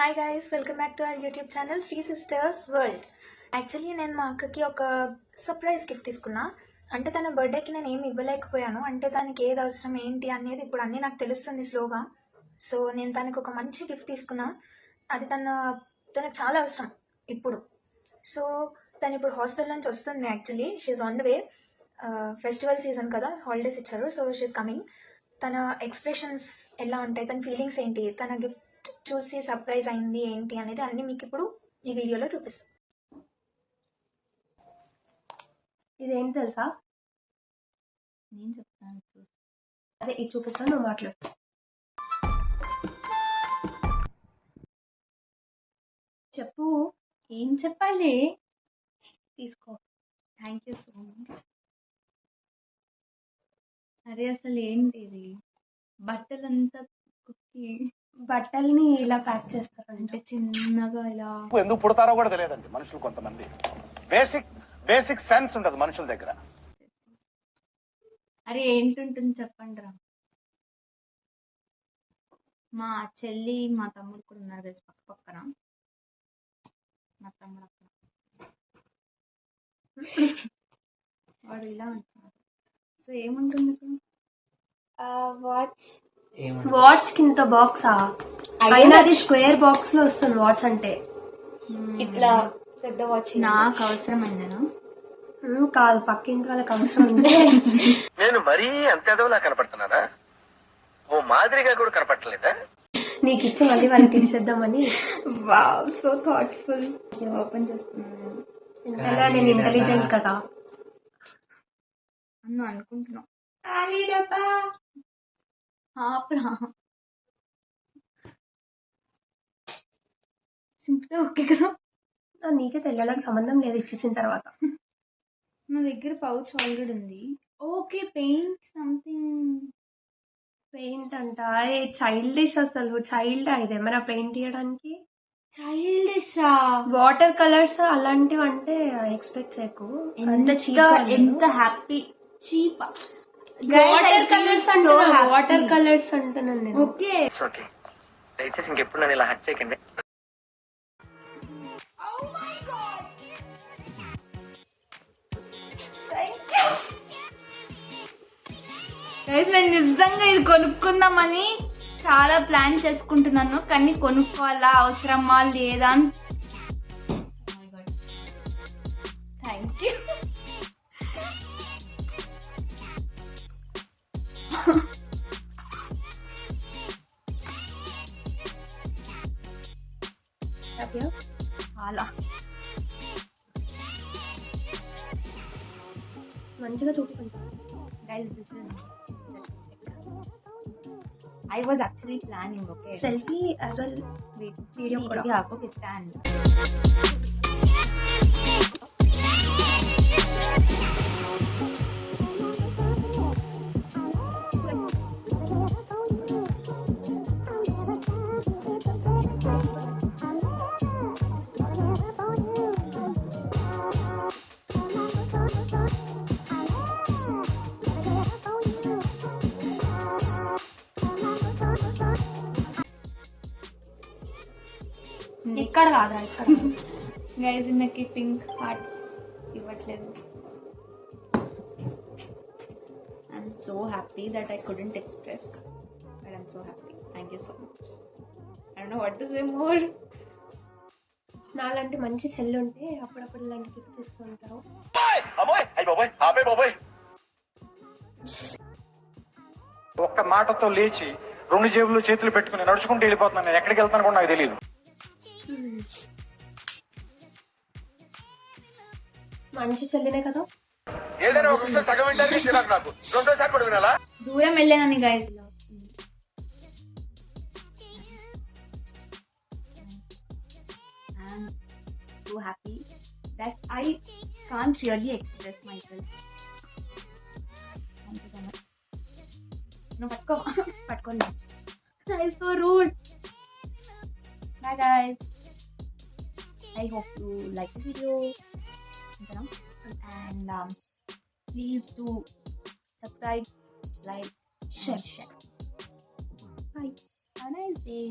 Hi guys, welcome back to our YouTube channel Sri sisters world. Actually నేను మా అక్కకి ఒక సర్ప్రైజ్ గిఫ్ట్ తీసుకున్నా. అంటే తన బర్త్డేకి నేను ఏమి ఇవ్వలేకపోయాను. అంటే తనకి ఏది అవసరం ఏంటి అనేది ఇప్పుడు అన్నీ నాకు తెలుస్తుంది స్లోగా. సో నేను తనకు ఒక మంచి గిఫ్ట్ తీసుకున్నా. అది తనకు చాలా అవసరం ఇప్పుడు. సో తను ఇప్పుడు హాస్టల్ నుంచి వస్తుంది. Actually she's on the way. Festival season కదా, హాలిడేస్ ఇచ్చారు. So she's coming. తన ఎక్స్ప్రెషన్స్ ఎలా ఉంటాయి, తన ఫీలింగ్స్ ఏంటి, తన గిఫ్ట్ చూసి సర్ప్రైజ్ అయింది ఏంటి అనేది అన్ని మీకు ఇప్పుడు ఈ వీడియోలో చూపిస్తాను. ఇదేంటి తెలుసా? నేను చెప్తాను, అదే ఇది చూపిస్తాను, నువ్వు మాట్లాడు. చెప్పు, ఏం చెప్పాలి? తీసుకో. Thank you so much. అరే అసలు ఏంటి ఇది? బట్టలంతా కుక్కి బట్టల్ని ఇలా ప్యాక్ చేస్తారు అంటే చిన్నగా ఇలా. ఎందుకు పుడతారో కూడా తెలియదండి మనుషులు. కొంతమంది బేసిక్ సెన్స్ ఉండదు మనుషుల దగ్గర. అరే ఏంటుంటుంది చెప్పండి రా. మా చెల్లి మా తమ్ముడు కూడా ఉన్నారు కదా పక్క పక్కన. మా తమ్ముడు అక్కడ వాడు ఇలా అంటున్నాడు. సో ఏముంటుంది ఇప్పుడు? వాచ్ కింద బాక్సా? అయినా అది స్క్వేర్ బాక్స్ లో వస్తుంది వాచ్ అంటే. ఇట్లా పెద్ద వాచ్ నాకు అవసరమైందేనా? కాదు, పక్కింటి వాళ్ళకి అవసరం ఉంది. నేను మరీ అంత ఎదవలా కనపడుతున్నారా? ఓ మాదిరిగా కూడా కనపడలేదా? నీకు ఇచ్చి మళ్ళీ వాళ్ళకి తీసేద్దామని. Wow, so thoughtful. ఓపెన్ చేస్తున్నాను. ఎందుకంటే నేను ఇంటెలిజెంట్ కదా అన్న అనుకుంటున్నా. సింపుల్ ఓకే కదా. నీకే తెలియాలని సంబంధం లేదు ఇచ్చేసిన తర్వాత. నా దగ్గర పౌచ్ ఆల్రెడీ ఉంది. Okay, paint something. పెయింట్ అంట? చైల్డిష్. అసలు చైల్డ్ ఇదేమైనా పెయింట్ చేయడానికి? చైల్డిషా? వాటర్ కలర్స్ అలాంటివి అంటే ఎక్స్పెక్ట్ చేయకు. ఎంత హ్యాపీ. చీప్ వాటర్ కలర్స్ అంటే వాటర్ కలర్స్ అంటున్నాను నేను. ఓకే ఓకే, దయచేసి ఇంకెప్పుడు నన్ను ఇలా హట్ చేయకండి. నేను నిజంగా ఇది కొనుక్కుందామని చాలా ప్లాన్ చేసుకుంటున్నాను, కానీ కొనుక్కోవాలా అవసరమా లేదా అని. Thank you. చాలా మంచిగా చూసుకుంటా. guys, this is I was actually planning, okay? Selfie as well Wait, video కూడా. yeah, okay, stand. ఇక్కడ కాదురా, ఇక్కడ. గైజ్ నాకు పింక్ హార్ట్స్ ఇవ్వట్లేదు. I'm so happy that I couldn't express, but I'm so happy. Thank you so much. I don't know what to say more. నాలాంటి మంచి చెల్లి ఉంటే అప్పుడప్పుడు ఇలాంటి గిఫ్ట్స్ ఇస్తూ ఉంటారు. ఒక్క మాటతో లేచి 2 జేబులు చేతులు పెట్టుకుని నడుచుకుంటూ వెళ్ళిపోతున్నాను. నేను ఎక్కడికి వెళ్తాను కూడా నాకు తెలియదు. మంచి చెల్లినే కదా. ఏదైనా ఒక విషయం సగం వింటే చిరాకు నాకు. రెండోసారి కూడా వినాలా? దూరం వెళ్ళానని guys. I'm so happy that I can't really express my self. Thank you so much. నువ్వు పట్టుకోండి. It's so rude. Bye guys. I hope you like the video. And please do subscribe, like, share. Bye. Have a nice day.